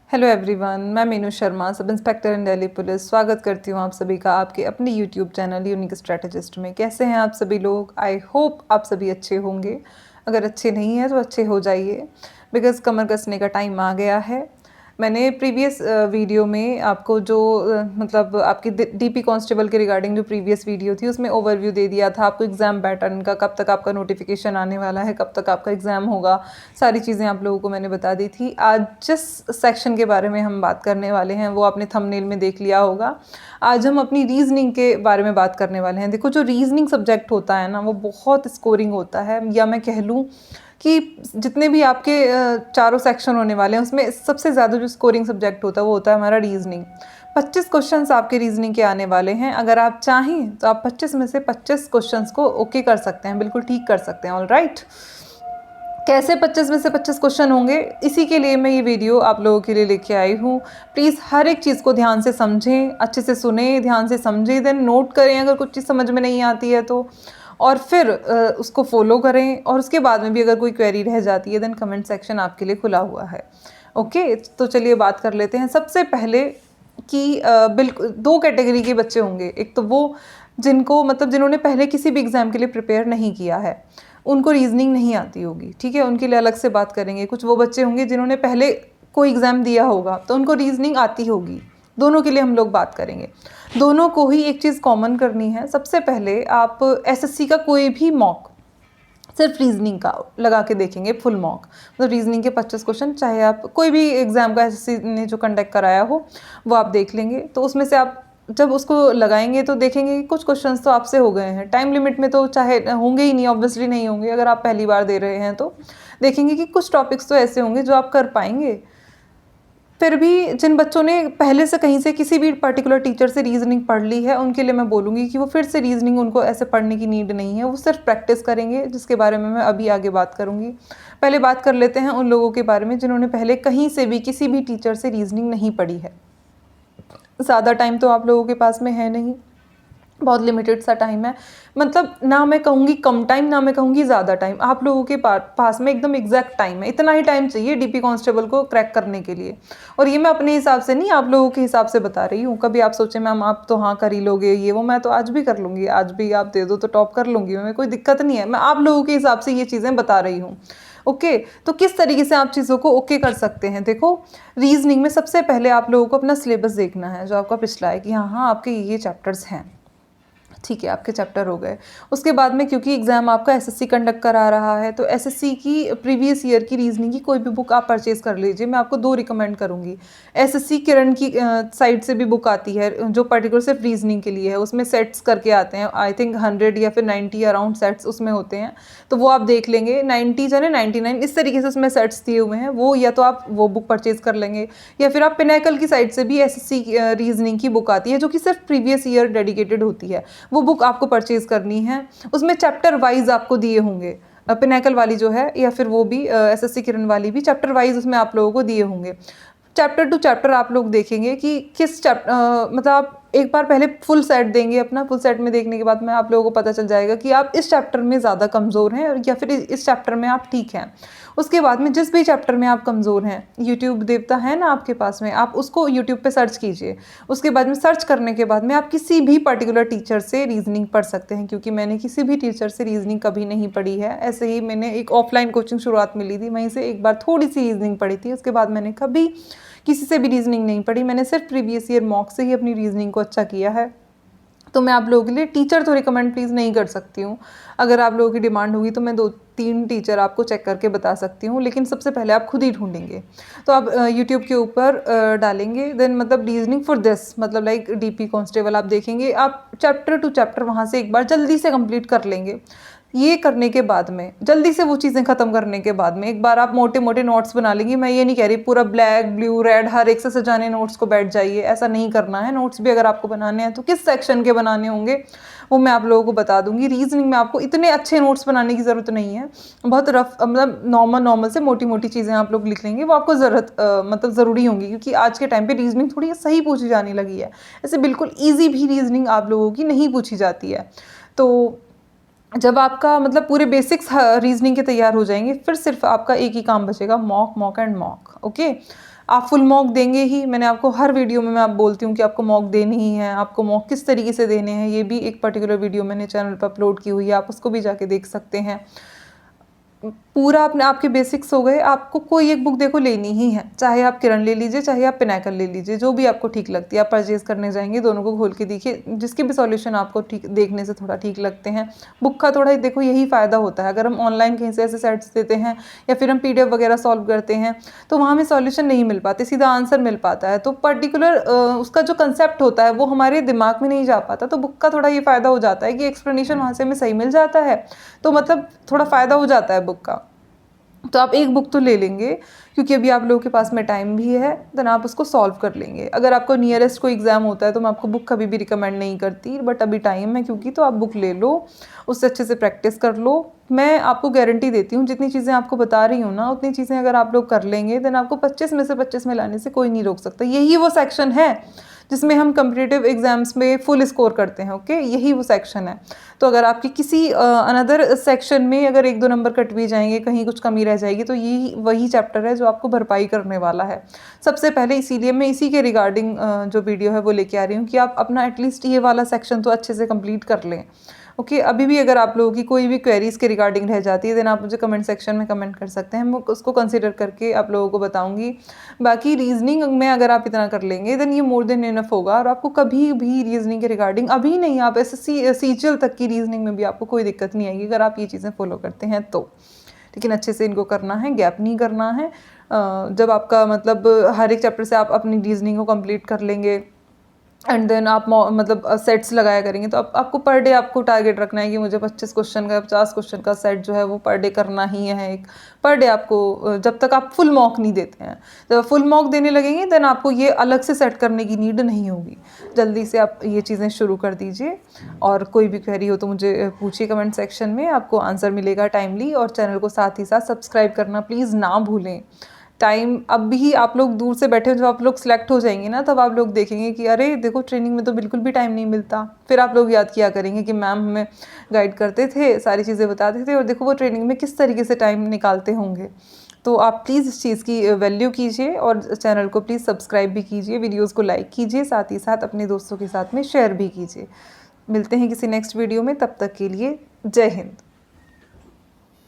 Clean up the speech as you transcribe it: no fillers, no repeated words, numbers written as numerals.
Hello everyone, मैं Meenu Sharma, sub inspector इन Delhi police. स्वागत करती हूँ आप सभी का आपके अपने यूट्यूब चैनल यूनिक स्ट्रेटेजिस्ट में। कैसे हैं आप सभी लोग? आई होप आप सभी अच्छे होंगे। अगर अच्छे नहीं हैं तो अच्छे हो जाइए, बिकॉज़ कमर कसने का टाइम आ गया है। मैंने प्रीवियस वीडियो में आपको जो मतलब आपकी डीपी कांस्टेबल के रिगार्डिंग जो प्रीवियस वीडियो थी उसमें ओवरव्यू दे दिया था आपको एग्ज़ाम पैटर्न का, कब तक आपका नोटिफिकेशन आने वाला है, कब तक आपका एग्ज़ाम होगा, सारी चीज़ें आप लोगों को मैंने बता दी थी। आज जिस सेक्शन के बारे में हम बात करने वाले हैं वो आपने थंबनेल में देख लिया होगा। आज हम अपनी रीजनिंग के बारे में बात करने वाले हैं। देखो, जो रीजनिंग सब्जेक्ट होता है ना, वो बहुत स्कोरिंग होता है, या मैं कह लूँ कि जितने भी आपके चारों सेक्शन होने वाले हैं उसमें सबसे ज़्यादा जो स्कोरिंग सब्जेक्ट होता है वो होता है हमारा रीजनिंग। 25 क्वेश्चंस आपके रीजनिंग के आने वाले हैं। अगर आप चाहें तो आप 25 में से 25 क्वेश्चंस को ओके कर सकते हैं, बिल्कुल ठीक कर सकते हैं। ऑल राइट, कैसे 25 में से 25 क्वेश्चन होंगे, इसी के लिए मैं ये वीडियो आप लोगों के लिए लेके आई हूँ। प्लीज़ हर एक चीज़ को ध्यान से समझें, अच्छे से सुने, ध्यान से समझें, देन नोट करें अगर कुछ चीज़ समझ में नहीं आती है तो, और फिर उसको फॉलो करें। और उसके बाद में भी अगर कोई क्वेरी रह जाती है देन कमेंट सेक्शन आपके लिए खुला हुआ है। ओके, तो चलिए बात कर लेते हैं। सबसे पहले कि बिल्कुल दो कैटेगरी के बच्चे होंगे। एक तो वो जिनको मतलब जिन्होंने पहले किसी भी एग्ज़ाम के लिए प्रिपेयर नहीं किया है, उनको रीजनिंग नहीं आती होगी, ठीक है, उनके लिए अलग से बात करेंगे। कुछ वो बच्चे होंगे जिन्होंने पहले कोई एग्ज़ाम दिया होगा तो उनको रीजनिंग आती होगी। दोनों के लिए हम लोग बात करेंगे। दोनों को ही एक चीज़ कॉमन करनी है। सबसे पहले आप एसएससी का कोई भी मॉक सिर्फ रीजनिंग का लगा के देखेंगे, फुल मॉक, मतलब रीजनिंग के 25 क्वेश्चन, चाहे आप कोई भी एग्ज़ाम का एसएससी ने जो कंडक्ट कराया हो वो आप देख लेंगे। तो उसमें से आप जब उसको लगाएंगे तो देखेंगे कि कुछ क्वेश्चंस तो आपसे हो गए हैं। टाइम लिमिट में तो चाहे होंगे ही नहीं, ऑब्वियसली नहीं होंगे अगर आप पहली बार दे रहे हैं। तो देखेंगे कि कुछ टॉपिक्स तो ऐसे होंगे जो आप कर पाएंगे। फिर भी जिन बच्चों ने पहले से कहीं से किसी भी पर्टिकुलर टीचर से रीजनिंग पढ़ ली है, उनके लिए मैं बोलूँगी कि वो फिर से रीजनिंग उनको ऐसे पढ़ने की नीड नहीं है, वो सिर्फ प्रैक्टिस करेंगे, जिसके बारे में मैं अभी आगे बात करूँगी। पहले बात कर लेते हैं उन लोगों के बारे में जिन्होंने पहले कहीं से भी किसी भी टीचर से रीजनिंग नहीं पढ़ी है। ज़्यादा टाइम तो आप लोगों के पास में है नहीं, बहुत लिमिटेड सा टाइम है। मतलब ना मैं कहूँगी कम टाइम, ना मैं कहूँगी ज़्यादा टाइम। आप लोगों के पास में एकदम एग्जैक्ट टाइम है। इतना ही टाइम चाहिए डीपी कांस्टेबल को क्रैक करने के लिए। और ये मैं अपने हिसाब से नहीं, आप लोगों के हिसाब से बता रही हूँ। कभी आप सोचें मैम आप तो हाँ कर ही लोगे ये वो, मैं तो आज भी कर लूँगी, आज भी आप दे दो तो टॉप कर लूँगी, मैं, कोई दिक्कत नहीं है। मैं आप लोगों के हिसाब से ये चीज़ें बता रही हूँ। ओके, तो किस तरीके से आप चीज़ों को ओके कर सकते हैं? देखो, रीजनिंग में सबसे पहले आप लोगों को अपना सिलेबस देखना है जो आपका पिछला है, कि हाँ आपके ये चैप्टर्स हैं, ठीक है, आपके चैप्टर हो गए। उसके बाद में क्योंकि एग्ज़ाम आपका एसएससी कंडक्ट करा रहा है तो एसएससी की प्रीवियस ईयर की रीजनिंग की कोई भी बुक आप परचेज़ कर लीजिए। मैं आपको दो रिकमेंड करूँगी। एसएससी किरण की साइट से भी बुक आती है जो पर्टिकुलर सिर्फ रीजनिंग के लिए है। उसमें सेट्स करके आते हैं, आई थिंक 100 या फिर 90 अराउंड सेट्स उसमें होते हैं, तो वो आप देख लेंगे। 90 जाने 99 इस तरीके से उसमें सेट्स दिए हुए हैं। वो या तो आप वो बुक परचेज़ कर लेंगे, या फिर आप पिनैकल की साइट से भी एसएससी रीजनिंग की बुक आती है जो कि सिर्फ प्रीवियस ईयर डेडिकेटेड होती है। वो बुक आपको परचेज़ करनी है। उसमें चैप्टर वाइज आपको दिए होंगे, पिनैकल वाली जो है या फिर वो भी एसएससी किरण वाली भी चैप्टर वाइज उसमें आप लोगों को दिए होंगे। चैप्टर टू चैप्टर आप लोग देखेंगे कि किस चैप्टर मतलब आप एक बार पहले फुल सेट देंगे अपना। फुल सेट में देखने के बाद में आप लोगों को पता चल जाएगा कि आप इस चैप्टर में ज़्यादा कमज़ोर हैं या फिर इस चैप्टर में आप ठीक हैं। उसके बाद में जिस भी चैप्टर में आप कमज़ोर हैं, यूट्यूब देवता है ना आपके पास में, आप उसको यूट्यूब पे सर्च कीजिए। उसके बाद में सर्च करने के बाद में आप किसी भी पर्टिकुलर टीचर से रीजनिंग पढ़ सकते हैं, क्योंकि मैंने किसी भी टीचर से रीजनिंग कभी नहीं पढ़ी है। ऐसे ही मैंने एक ऑफलाइन कोचिंग शुरुआत मिली थी, वहीं से एक बार थोड़ी सी रीजनिंग पढ़ी थी। उसके बाद मैंने कभी किसी से भी रीजनिंग नहीं पढ़ी। मैंने सिर्फ प्रीवियस ईयर मॉक से ही अपनी रीजनिंग को अच्छा किया है। तो मैं आप लोगों के लिए टीचर तो रिकमेंड प्लीज़ नहीं कर सकती हूँ। अगर आप लोगों की डिमांड होगी तो मैं 2-3 टीचर आपको चेक करके बता सकती हूँ, लेकिन सबसे पहले आप खुद ही ढूंढेंगे। तो आप यूट्यूब के ऊपर डालेंगे, देन मतलब रीजनिंग फॉर दिस, मतलब लाइक डीपी कांस्टेबल आप देखेंगे। आप चैप्टर टू चैप्टर वहाँ से एक बार जल्दी से कंप्लीट कर लेंगे। ये करने के बाद में, जल्दी से वो चीज़ें ख़त्म करने के बाद में, एक बार आप मोटे मोटे नोट्स बना लेंगे। मैं ये नहीं कह रही पूरा ब्लैक ब्लू रेड हर एक से सजाने नोट्स को बैठ जाइए, ऐसा नहीं करना है। नोट्स भी अगर आपको बनाने हैं तो किस सेक्शन के बनाने होंगे वो मैं आप लोगों को बता दूंगी। रीजनिंग में आपको इतने अच्छे नोट्स बनाने की ज़रूरत नहीं है, बहुत रफ मतलब नॉर्मल से मोटी मोटी चीज़ें आप लोग लिख लेंगे, वो आपको ज़रूरत मतलब ज़रूरी होंगी, क्योंकि आज के टाइम पे रीजनिंग थोड़ी सही पूछी जाने लगी है। ऐसे बिल्कुल ईजी भी रीजनिंग आप लोगों की नहीं पूछी जाती है। तो जब आपका मतलब पूरे बेसिक्स रीजनिंग के तैयार हो जाएंगे, फिर सिर्फ आपका एक ही काम बचेगा, mock mock and mock. Okay, आप फुल मॉक देंगे ही, मैंने आपको हर वीडियो में मैं आप बोलती हूँ कि आपको मॉक देनी ही है। आपको मॉक किस तरीके से देने हैं ये भी एक पर्टिकुलर वीडियो मैंने चैनल पर अपलोड की हुई है, आप उसको भी जाके देख सकते हैं। पूरा अपने आपके बेसिक्स हो गए। आपको कोई एक बुक देखो लेनी ही है, चाहे आप किरण ले लीजिए चाहे आप पिनाकल ले लीजिए, जो भी आपको ठीक लगती है। आप परचेज करने जाएंगे, दोनों को खोल के देखिए, जिसके भी सॉल्यूशन आपको ठीक देखने से थोड़ा ठीक लगते हैं। बुक का थोड़ा देखो यही फ़ायदा होता है, अगर हम ऑनलाइन कहीं से ऐसे सेट्स देते हैं या फिर हम PDF वगैरह सॉल्व करते हैं तो वहाँ हमें सॉल्यूशन नहीं मिल पाते, सीधा आंसर मिल पाता है। तो पर्टिकुलर उसका जो कंसेप्ट होता है वो हमारे दिमाग में नहीं जा पाता। तो बुक का थोड़ा ये फ़ायदा हो जाता है कि एक्सप्लेनेशन वहाँ से हमें सही मिल जाता है, तो मतलब थोड़ा फ़ायदा हो जाता है बुक का। तो आप एक बुक तो ले लेंगे, क्योंकि अभी आप लोगों के पास में टाइम भी है, देन आप उसको सॉल्व कर लेंगे। अगर आपको नियरेस्ट कोई एग्ज़ाम होता है तो मैं आपको बुक कभी भी रिकमेंड नहीं करती, बट अभी टाइम है क्योंकि, तो आप बुक ले लो, उससे अच्छे से प्रैक्टिस कर लो। मैं आपको गारंटी देती हूँ, जितनी चीज़ें आपको बता रही हूँ ना, उतनी चीज़ें अगर आप लोग कर लेंगे, देन आपको 25 में से 25 में लाने से कोई नहीं रोक सकता। यही वो सेक्शन है जिसमें हम कम्पिटिटिव एग्जाम्स में फुल स्कोर करते हैं। ओके, यही वो सेक्शन है। तो अगर आपकी किसी अनदर सेक्शन में अगर 1-2 नंबर कट भी जाएंगे, कहीं कुछ कमी रह जाएगी, तो यही वही चैप्टर है जो आपको भरपाई करने वाला है सबसे पहले। इसीलिए मैं इसी के रिगार्डिंग जो वीडियो है वो लेके आ रही हूँ कि आप अपना एटलीस्ट ये वाला सेक्शन तो अच्छे से कंप्लीट कर लें। ओके, अभी भी अगर आप लोगों की कोई भी क्वेरीज के रिगार्डिंग रह जाती है, देन आप मुझे कमेंट सेक्शन में कमेंट कर सकते हैं, मैं उसको कंसिडर करके आप लोगों को बताऊंगी। बाकी रीजनिंग में अगर आप इतना कर लेंगे देन ये मोर देन इनफ होगा, और आपको कभी भी रीजनिंग के रिगार्डिंग, अभी नहीं, आप SSC CGL तक की रीजनिंग में भी आपको कोई दिक्कत नहीं आएगी अगर आप ये चीज़ें फॉलो करते हैं तो। लेकिन अच्छे से इनको करना है, गैप नहीं करना है। जब आपका मतलब हर एक चैप्टर से आप अपनी रीजनिंग को कंप्लीट कर लेंगे एंड देन आप मतलब सेट्स लगाया करेंगे, तो आपको पर डे आपको टारगेट रखना है कि मुझे 25 क्वेश्चन का 50 क्वेश्चन का सेट जो है वो पर डे करना ही है। एक पर डे आपको, जब तक आप फुल मॉक नहीं देते हैं, जब फुल मॉक देने लगेंगे देन आपको ये अलग से सेट करने की नीड नहीं होगी। जल्दी से आप ये चीज़ें शुरू कर दीजिए, और कोई भी क्वेरी हो तो मुझे पूछिए कमेंट सेक्शन में, आपको आंसर मिलेगा टाइमली। और चैनल को साथ ही साथ सब्सक्राइब करना प्लीज़ ना भूलें। टाइम अब भी आप लोग दूर से बैठे हो, जब आप लोग सिलेक्ट हो जाएंगे ना, तब आप लोग देखेंगे कि अरे देखो ट्रेनिंग में तो बिल्कुल भी टाइम नहीं मिलता। फिर आप लोग याद किया करेंगे कि मैम हमें गाइड करते थे, सारी चीज़ें बताते थे, और देखो वो ट्रेनिंग में किस तरीके से टाइम निकालते होंगे। तो आप प्लीज़ इस चीज़ की वैल्यू कीजिए, और चैनल को प्लीज़ सब्सक्राइब भी कीजिए, वीडियोज़ को लाइक कीजिए, साथ ही साथ अपने दोस्तों के साथ में शेयर भी कीजिए। मिलते हैं किसी नेक्स्ट वीडियो में, तब तक के लिए जय हिंद।